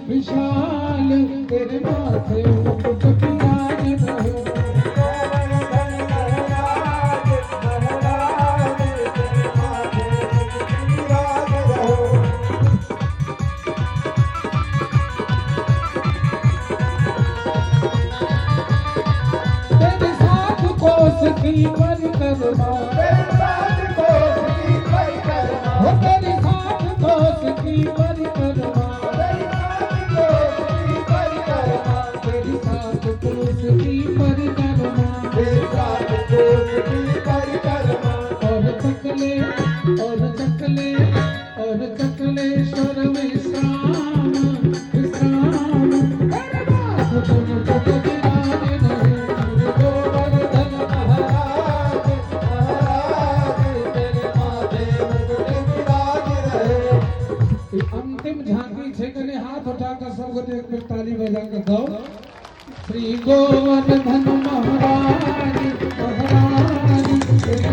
विशाल तेरे माथे मुकुट विराज रहो। तेरे साथ कोस की परिक्रमा, तेरे साथ कोस की परिक्रमा, तेरे साथ कोस की परिक्रमा, तेरे साथ कोस की परिक्रमा, तेरे साथ कोस की परिक्रमा। और चकले स्वर विश्राम विश्राम, तेरे माथ तुम मुकुट विराज रहे। गोवर्धन महाराज महाराज तेरे माथे मुकुट विराज रहे। अंतिम झांकी छे कने हाथ उठाकर सबको एक बार ताली बजाकर गाओ। श्री गोवर्धन महाराज महाराज तेरे